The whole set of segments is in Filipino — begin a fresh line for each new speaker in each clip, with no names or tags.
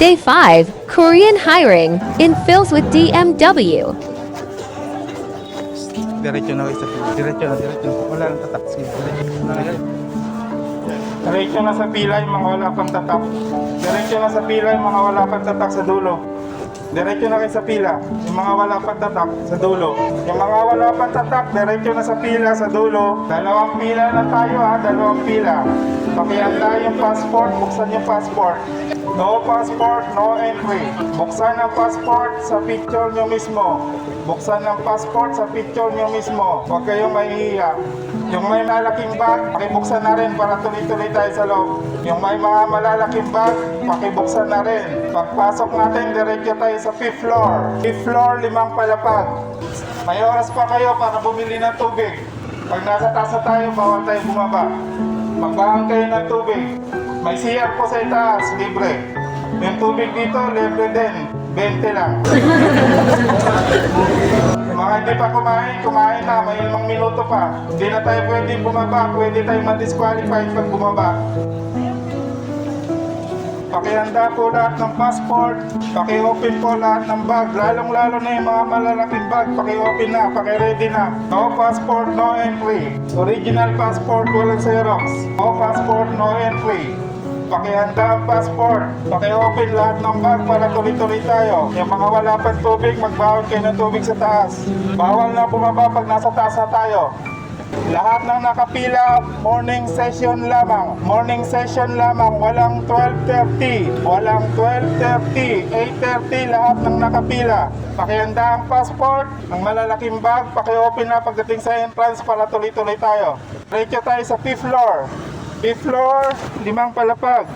Day 5, Korean hiring in Phils with DMW.
Diretso na kayo sa pila. Diretso. Wala nang tatak. Diretso na sa pila yung mga wala pang tatak. Diretso na sa pila yung mga wala pang tatak sa dulo. Diretso na kayo sa pila. Yung mga wala pang tatak sa dulo. Yung mga wala pang tatak, diretso na sa pila sa dulo. Dalawang pila na tayo ha, dalawang pila. Pakihanda yung passport, buksan yung passport. No passport, no entry. Buksan ang passport sa picture nyo mismo. Buksan ang passport sa picture nyo mismo. Huwag kayong mahihiya. Yung may malaking bag, pakibuksan na rin para tuloy-tuloy tayo sa loob. Yung may mga malalaking bag, pakibuksan na rin. Pagpasok natin, diretso tayo sa 5th floor. 5th floor, 5 palapag. May oras pa kayo para bumili ng tubig. Pag nasa taas na tayo, bawal tayo bumaba. Magbahan kayo ng tubig. May CR po sa itaas, libre. Yung tubig dito, libre din. 20 lang. Yung mga hindi pa kumain na, may 5 minuto pa. Hindi na tayo pwede bumaba, pwede tayo ma-disqualified pag bumaba. Pakihanda po lahat ng passport, paki-open po lahat ng bag, lalong-lalo na yung mga malalaking bag, paki-open na, paki-ready na. No passport, no entry. Original passport, walang Xerox. No passport, no entry. Pakihanda ang passport, paki-open lahat ng bag para tuloy-tuloy tayo. Yung mga wala pang tubig, magbawal kayo ng tubig sa taas. Bawal na bumaba pag nasa taas na tayo. Lahat ng nakapila, morning session lamang. Morning session lamang, walang 12:30. Walang 12:30, 8:30 lahat ng nakapila. Pakihanda ang passport, ang malalaking bag, paki-open na pagdating sa entrance para tuloy-tuloy tayo. Diretso tayo sa 5th floor. 5th floor, 5 palapag.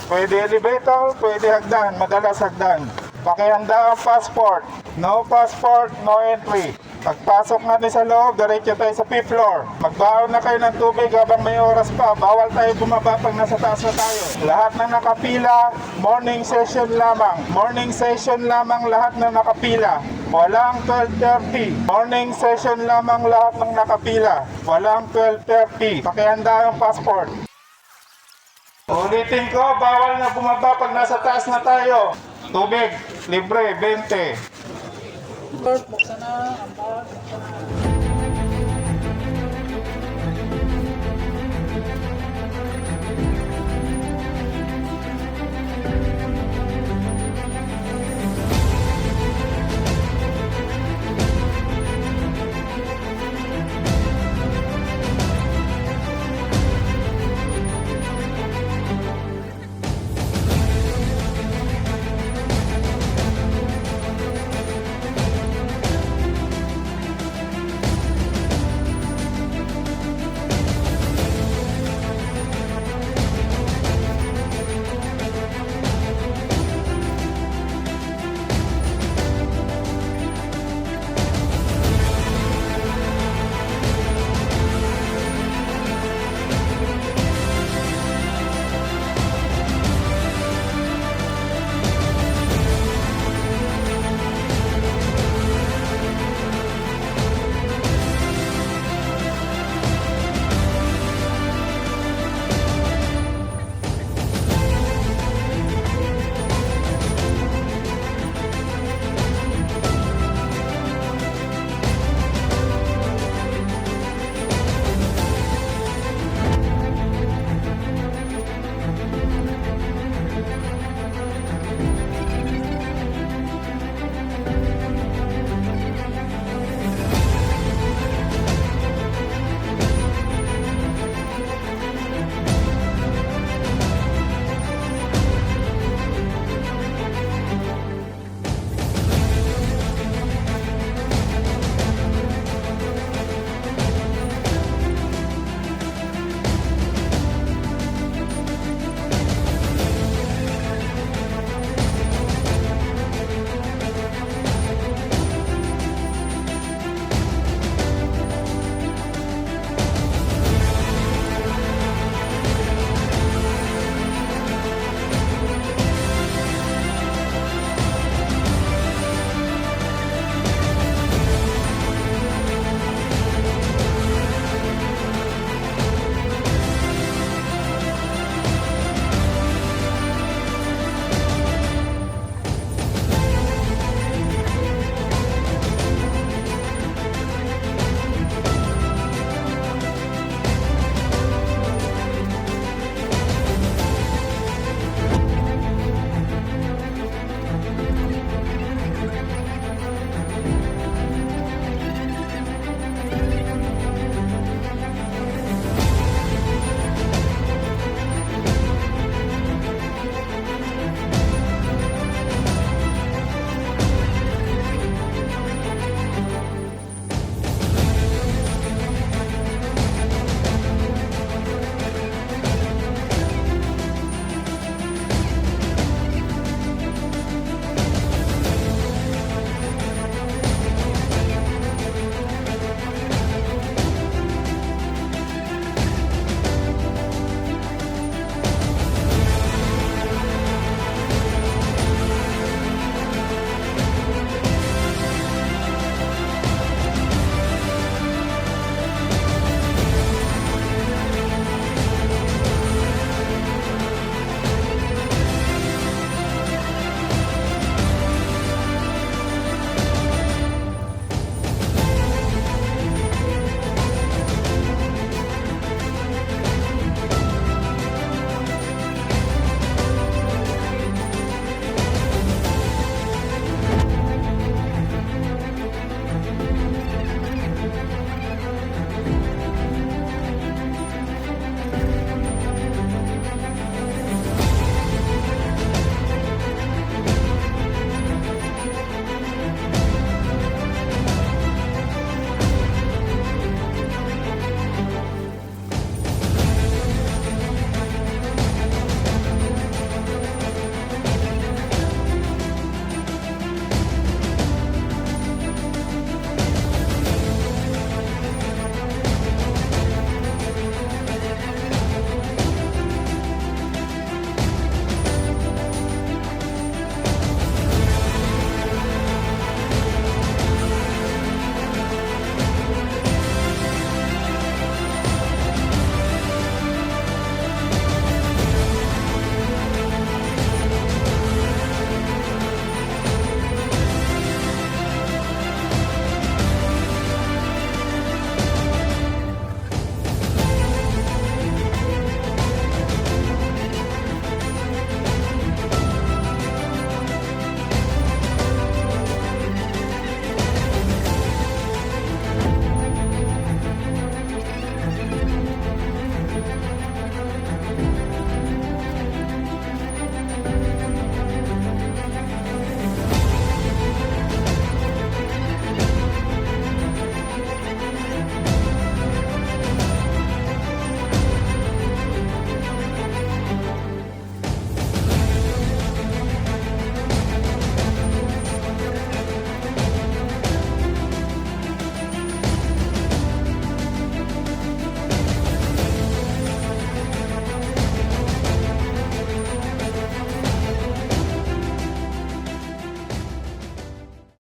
Pwede elevator, pwede hagdan, madalas hagdan. Pakihanda ang passport. No passport, no entry. Pagpasok natin sa loob, diretso tayo sa 5th floor. Magbaon na kayo ng tubig habang may oras pa. Bawal tayo bumaba pag nasa taas na tayo. Lahat na nakapila, morning session lamang. Morning session lamang lahat na nakapila. Walang 12:30. Morning session lamang lahat ng nakapila. Walang 12:30. Pakihanda ang passport. Ulitin ko, bawal na bumaba pag nasa taas na tayo. Tubig, libre, 20.
Buksan na ang bag.